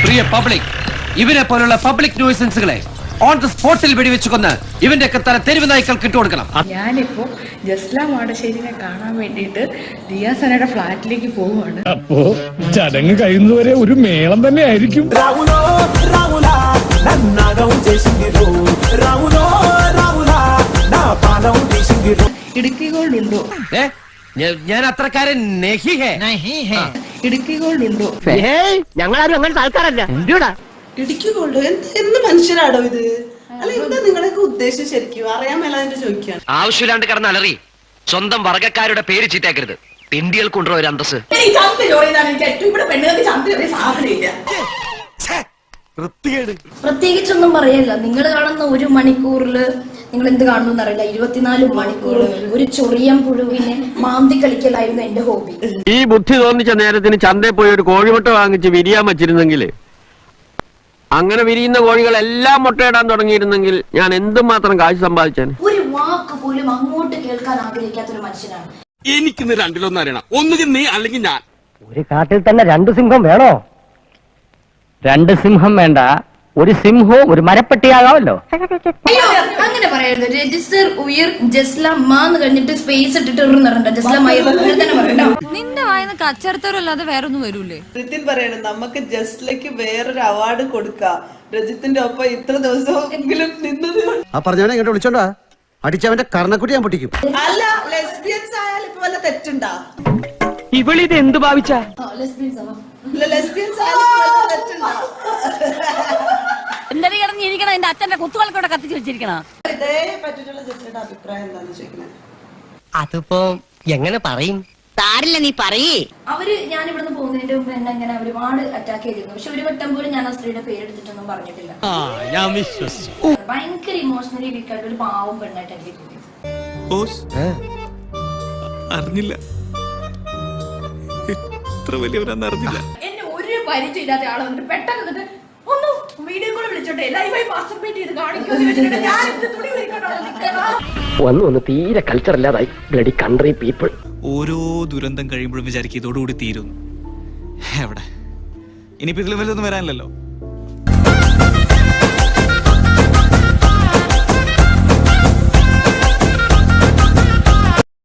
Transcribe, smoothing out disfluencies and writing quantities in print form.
പ്രിയ public, ഇവരെ പോലുള്ള public ന്യൂസൻസുകളെ on the സ്പോട്ടിൽ വെടിവെച്ച് കൊന്ന് ഇവന്റെ ഒക്കെ തല തെരുവ് നായ്ക്കൾക്ക് ഇട്ടുകൊടുക്കണം. ഞാനിപ്പോ ജസ്ല മാടശ്ശേരിനെ കാണാൻ വേണ്ടിയിട്ട് ദിയാസനയുടെ ഫ്ലാറ്റിലേക്ക് പോവുകയാണ്. അപ്പോ ചടങ്ങ് കഴിയുന്നതുവരെ ഒരു മേളം തന്നെ ആയിരിക്കും. ഇടുക്കി ഗോൾഡ് ഉണ്ടോ? ഞാൻ അത്രക്കാരൻ ഇടുക്കി ഗോൾഡ് ഉണ്ടോ? ഞങ്ങളാരും അങ്ങനത്തെ ആൾക്കാരല്ല. ഇടുക്കി ഗോൾഡ് എന്ത് മനുഷ്യരാടോ ഇത്? അല്ല, എന്താ നിങ്ങളൊക്കെ ഉദ്ദേശിച്ച് ശരിക്കും അറിയാൻ മേലാതിന്റെ ചോദിക്കാൻ? ആവശ്യമില്ലാണ്ട് കിടന്ന് അലറി സ്വന്തം വർഗക്കാരുടെ പേര് ചീത്തയാക്കരുത്. പിണ്ടികൾ കൊണ്ടുവരും ഒരു അന്തസ്. പ്രത്യേകിച്ചൊന്നും പറയല്ല. നിങ്ങൾ കാണുന്ന ഒരു മണിക്കൂറില് നിങ്ങൾ എന്ത് കാണുന്നു എന്നറിയില്ല. 24 മണിക്കൂർ ഒരു ചൊറിയം പുഴുവിനെ മാന്തി കളിക്കലായിരുന്നു എന്റെ ഹോബി. ഈ ബുദ്ധി തോന്നിച്ച നേരത്തിന് ചന്തയിൽ പോയി ഒരു കോഴിമുട്ട വാങ്ങിച്ച് വിരിയാൻ വെച്ചിരുന്നെങ്കിൽ, അങ്ങനെ വിരിയുന്ന കോഴികളെല്ലാം മുട്ടയിടാൻ തുടങ്ങിയിരുന്നെങ്കിൽ ഞാൻ എന്തുമാത്രം കാശ് സമ്പാദിച്ചാൻ. ഒരു വാക്ക് പോലും അങ്ങോട്ട് കേൾക്കാൻ ആഗ്രഹിക്കാത്ത ഒരു മനുഷ്യനാണ്. എനിക്കിന്ന് രണ്ടിലൊന്നും അറിയണം. ഒന്നുകിൽ നീ അല്ലെങ്കിൽ ഞാൻ. ഒരു കാട്ടിൽ തന്നെ 2 സിംഹം വേണോ? 2 സിംഹം വേണ്ട, ഒരു സിംഹവും ഒരു മരപ്പെട്ടിയാകാമല്ലോ. അയ്യോ, അങ്ങനെ പറയരുത്. രജിസ്റ്റർ ഉയർ ജസ്ല മാന്ന് കഴിഞ്ഞിട്ട് സ്പേസ് ഇട്ടിട്ട് ഇറങ്ങണ്ട. ജസ്ല മയർ തന്നെ പറയണ്ട. നിന്റെ വായന കച്ചറത്തരല്ലാതെ വേറൊന്നും വരൂലേ? രജിത്തിൻ പറയണം, നമുക്ക് ജസ്ലയ്ക്ക് വേറൊരു അവാർഡ് കൊടുക്കാം. രജിത്തിന്റെ ഒപ്പം ഇത്ര ദിവസമെങ്കിലും നിന്നത്. ആ പറഞ്ഞവനെ ഇങ്ങോട്ട് വിളിച്ചോണ്ടാ അടിച്ചവന്റെ കർണക്കുട്ടി ഞാൻ പൊട്ടിക്കും. അല്ല, ലെസ്ബിയൻസ് ആയാലും ഇപ്പൊ വല്ല തെറ്റുണ്ടാ? ഇവളിത് എന്ത് ഭാവിച്ച? ലെസ്ബിയൻസ് ആയാലും ഇപ്പൊ വല്ല തെറ്റുണ്ടാ? എന്താ കിടന്നിരിക്കണം? എന്റെ അച്ഛന്റെ കുത്തുകൾക്കൂടെ കത്തിച്ച് വെച്ചിരിക്കണം. ഇതേ പറ്റിയിട്ടുള്ള ജസ്ലയുടെ അഭിപ്രായം എന്താന്ന് ചോദിക്കുന്നത്? അതിപ്പോ എങ്ങനെ പറയും? സാരില്ല, നീ പറയേ. അവര് ഞാൻ ഇവിടുന്ന് പോകുന്നതിന്റെ മുമ്പ് എന്നെ ഇങ്ങനെ ഒരുപാട് അറ്റാക്ക് ചെയ്തിരുന്നു. പക്ഷെ ഒരു വട്ടം പോലും ഞാൻ ആ സ്ത്രീയുടെ പേരെടുത്തിട്ടൊന്നും പറഞ്ഞിട്ടില്ല. ഭയങ്കര ഇമോഷണലി വീക്കായിട്ട് ഒരു പാവം പെണ്ണായിട്ട് എനിക്ക് തോന്നി. അറിഞ്ഞില്ല, ഇത്ര വലിയവരാന്ന് അറിഞ്ഞില്ല. എന്നെ ഒരു പരിചയം ഇല്ലാത്ത ആളെ വന്നിട്ട് പെട്ടെന്ന് വന്നിട്ട് ഒന്ന് വീഡിയോ കോൾ വിളിച്ചോട്ടെ ലൈവായി മാസ്റ്റർബേറ്റ് ചെയ്ത് കാണിക്കുമെന്ന് ഞാൻ തുണി വന്ന് തീരെ കൾച്ചർ ഇല്ലാതായി. Bloody country people. ഓരോ ദുരന്തം കഴിയുമ്പോഴും വിചാരിക്കും ഇതോടുകൂടി തീരുന്നു. എവിടെ ഇനിയിപ്പോ ഇതിലും വലുതൊന്നും വരാനില്ലല്ലോ.